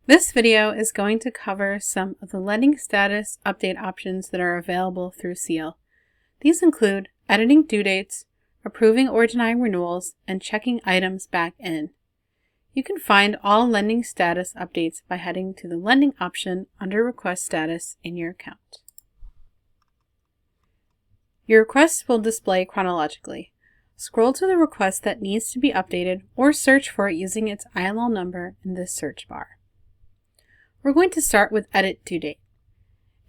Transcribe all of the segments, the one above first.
This video is going to cover some of the lending status update options that are available through Seal. These include editing due dates, approving or denying renewals, and checking items back in. You can find all lending status updates by heading to the lending option under Request Status in your account. Your requests will display chronologically. Scroll to the request that needs to be updated or search for it using its ILL number in this search bar. We're going to start with Edit Due Date.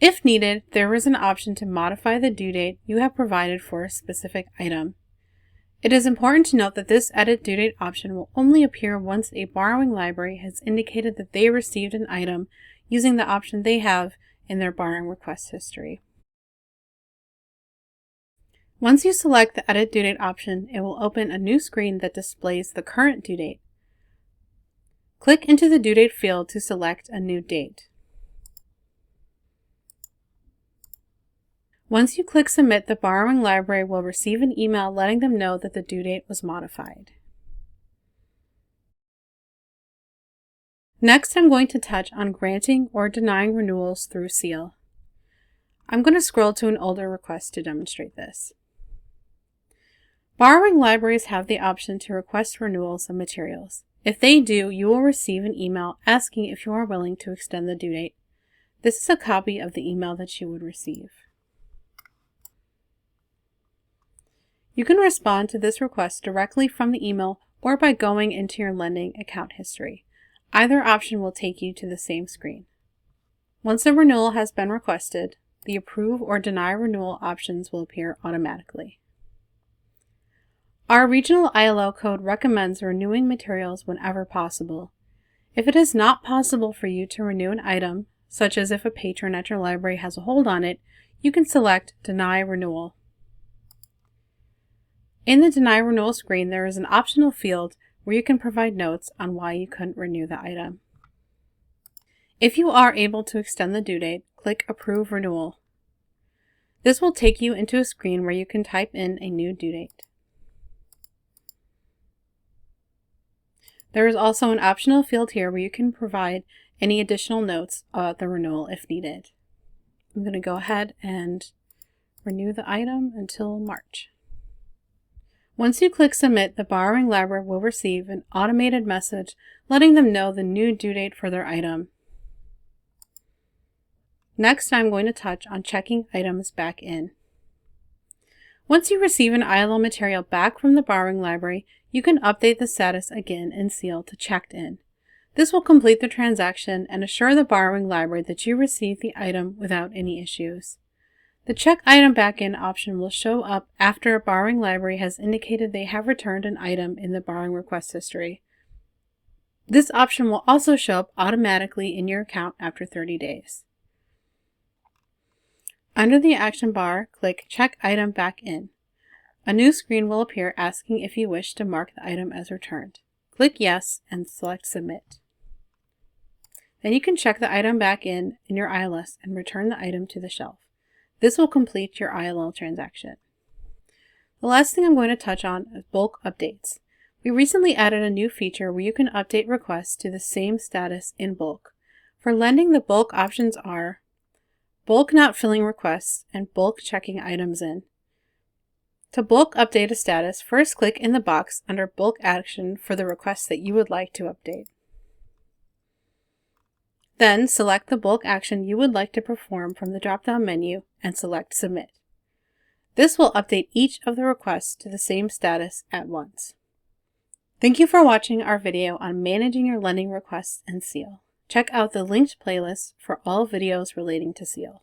If needed, there is an option to modify the due date you have provided for a specific item. It is important to note that this Edit Due Date option will only appear once a borrowing library has indicated that they received an item using the option they have in their borrowing request history. Once you select the Edit Due Date option, it will open a new screen that displays the current due date. Click into the due date field to select a new date. Once you click Submit, the borrowing library will receive an email letting them know that the due date was modified. Next, I'm going to touch on granting or denying renewals through Seal. I'm going to scroll to an older request to demonstrate this. Borrowing libraries have the option to request renewals of materials. If they do, you will receive an email asking if you are willing to extend the due date. This is a copy of the email that you would receive. You can respond to this request directly from the email or by going into your lending account history. Either option will take you to the same screen. Once a renewal has been requested, the Approve or Deny Renewal options will appear automatically. Our regional ILO code recommends renewing materials whenever possible. If it is not possible for you to renew an item, such as if a patron at your library has a hold on it, you can select Deny Renewal. In the Deny Renewal screen, there is an optional field where you can provide notes on why you couldn't renew the item. If you are able to extend the due date, click Approve Renewal. This will take you into a screen where you can type in a new due date. There is also an optional field here where you can provide any additional notes about the renewal if needed. I'm going to go ahead and renew the item until March. Once you click Submit, the borrowing library will receive an automated message letting them know the new due date for their item. Next, I'm going to touch on checking items back in. Once you receive an ILO material back from the borrowing library, you can update the status again in Seal to Checked In. This will complete the transaction and assure the borrowing library that you received the item without any issues. The Check Item Back In option will show up after a borrowing library has indicated they have returned an item in the borrowing request history. This option will also show up automatically in your account after 30 days. Under the action bar, click Check Item Back In. A new screen will appear asking if you wish to mark the item as returned. Click Yes and select Submit. Then you can check the item back in your ILS and return the item to the shelf. This will complete your ILL transaction. The last thing I'm going to touch on is bulk updates. We recently added a new feature where you can update requests to the same status in bulk. For lending, the bulk options are bulk not filling requests and bulk checking items in. To bulk update a status, first click in the box under Bulk Action for the request that you would like to update. Then select the bulk action you would like to perform from the drop-down menu and select Submit. This will update each of the requests to the same status at once. Thank you for watching our video on managing your lending requests in Seal. Check out the linked playlist for all videos relating to Seal.